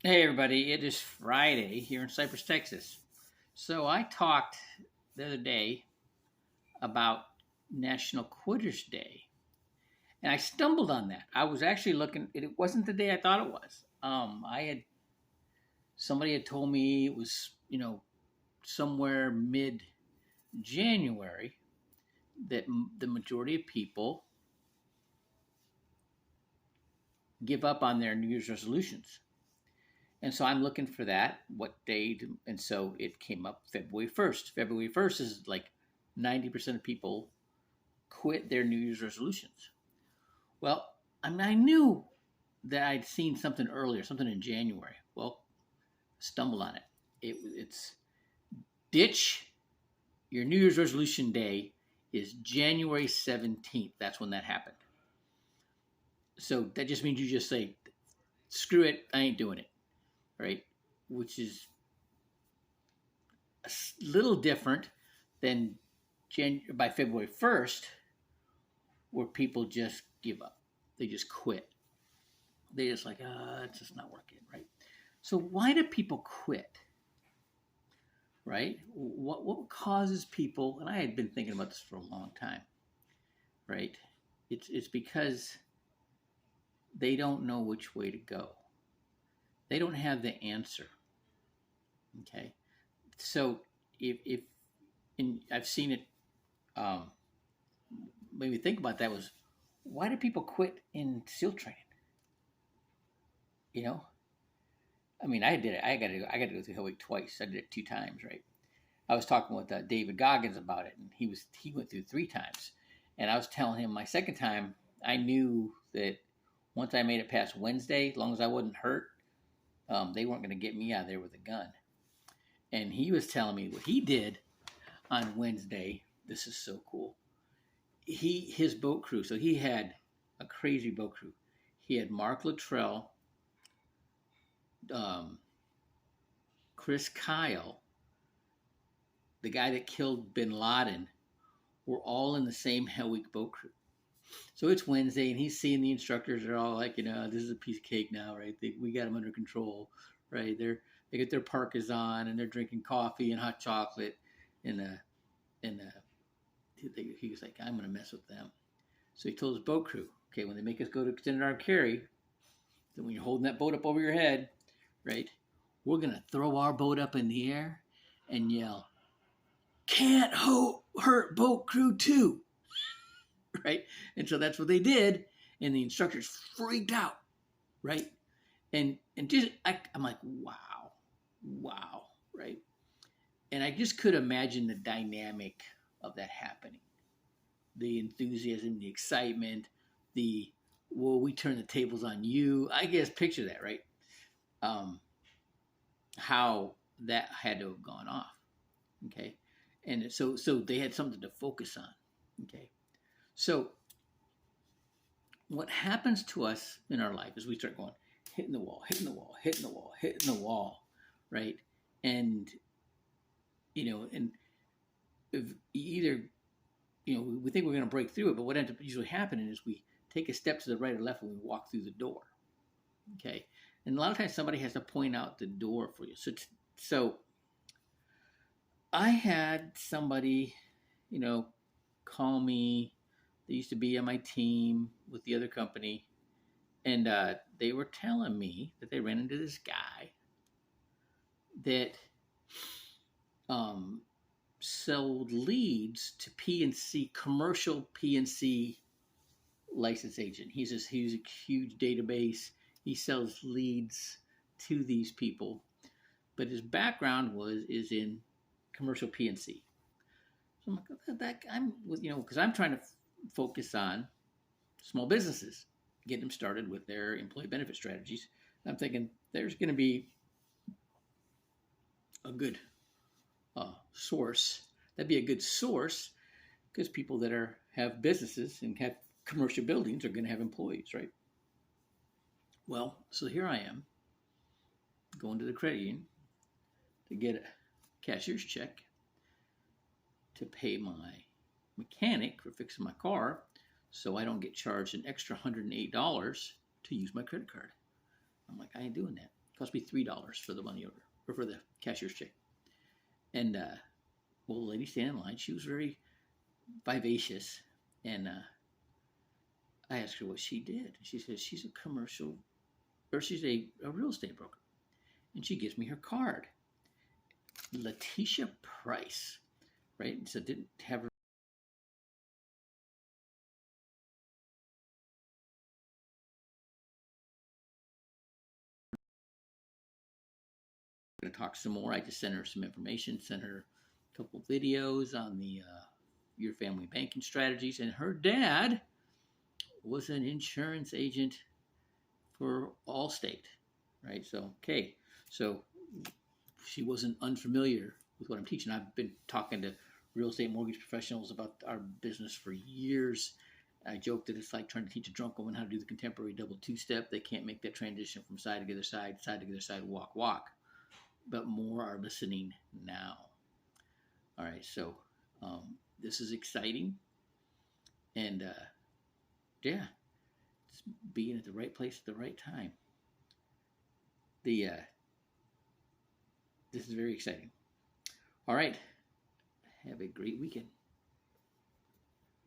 Hey everybody, it is Friday here in Cypress, Texas. So I talked the other day about National Quitters Day, and I stumbled on that. I was actually looking; it wasn't the day I thought it was. I had somebody had told me it was somewhere mid January that the majority of people give up on their New Year's resolutions. And so I'm looking for that, what day, and so it came up February 1st. February 1st is like 90% of people quit their New Year's resolutions. Well, I mean, I knew that I'd seen something earlier, something in January. Well, stumbled on it. It's ditch your New Year's resolution day is January 17th. That's when that happened. So that just means you just say, screw it, I ain't doing it, right? Which is a little different than by February 1st, where people just give up. They just quit. They just like, it's just not working, right? So why do people quit? Right? What causes people? And I had been thinking about this for a long time, right? It's because they don't know which way to go. They don't have the answer. Okay, so if and I've seen it, um, made me think about that was why do people quit in SEAL training? You know, I mean, I did it. I got to go through Hell Week twice. I did it 2 times, right? I was talking with David Goggins about it, and he went through 3 times, and I was telling him my second time I knew that once I made it past Wednesday, as long as I wasn't hurt, they weren't going to get me out of there with a gun. And he was telling me what he did on Wednesday. This is so cool. His boat crew. So he had a crazy boat crew. He had Mark Luttrell, um, Chris Kyle, the guy that killed Bin Laden, were all in the same Hell Week boat crew. So it's Wednesday, and he's seeing the instructors are all like, this is a piece of cake now, right? We got them under control, right? They get their parkas on, and they're drinking coffee and hot chocolate, and he was like, I'm gonna mess with them. So he told his boat crew, okay, when they make us go to extended arm carry, then when you're holding that boat up over your head, right, we're gonna throw our boat up in the air and yell, can't hurt boat crew too, right? And so that's what they did, and the instructors freaked out, right? And just I'm like, wow, right? And I just could imagine the dynamic of that happening, the enthusiasm, the excitement, the we turn the tables on you. I guess picture that, right? Um, how that had to have gone off, okay? And so they had something to focus on, okay? So what happens to us in our life is we start going hitting the wall, hitting the wall, hitting the wall, hitting the wall, right? And and if either we think we're going to break through it, but what ends up usually happening is we take a step to the right or left when we walk through the door, okay? And a lot of times somebody has to point out the door for you. So I had somebody, call me. They used to be on my team with the other company, and they were telling me that they ran into this guy that sold leads to PNC, commercial PNC license agent. He's a huge database. He sells leads to these people, but his background is in commercial PNC. So I'm like, because I'm trying to focus on small businesses, getting them started with their employee benefit strategies. I'm thinking there's going to be a good source. That'd be a good source because people that have businesses and have commercial buildings are going to have employees, right? Well, so here I am going to the credit union to get a cashier's check to pay my mechanic for fixing my car so I don't get charged an extra $108 to use my credit card. I'm like, I ain't doing that. Cost me $3 for the money order, or for the cashier's check. And well, the lady standing in line, she was very vivacious, and I asked her what she did. She says she's a commercial, or she's a real estate broker, and she gives me her card, Letitia Price, right? So didn't have her. Going to talk some more. I just sent her some information, sent her a couple videos on the your family banking strategies, and her dad was an insurance agent for Allstate, right? So okay, so she wasn't unfamiliar with what I'm teaching. I've been talking to real estate mortgage professionals about our business for years. I joke that it's like trying to teach a drunk woman how to do the contemporary double two-step. They can't make that transition from side to the other side, side to the other side, walk, walk. But more are listening now. All right, so this is exciting, and yeah, it's being at the right place at the right time. This is very exciting. All right, have a great weekend.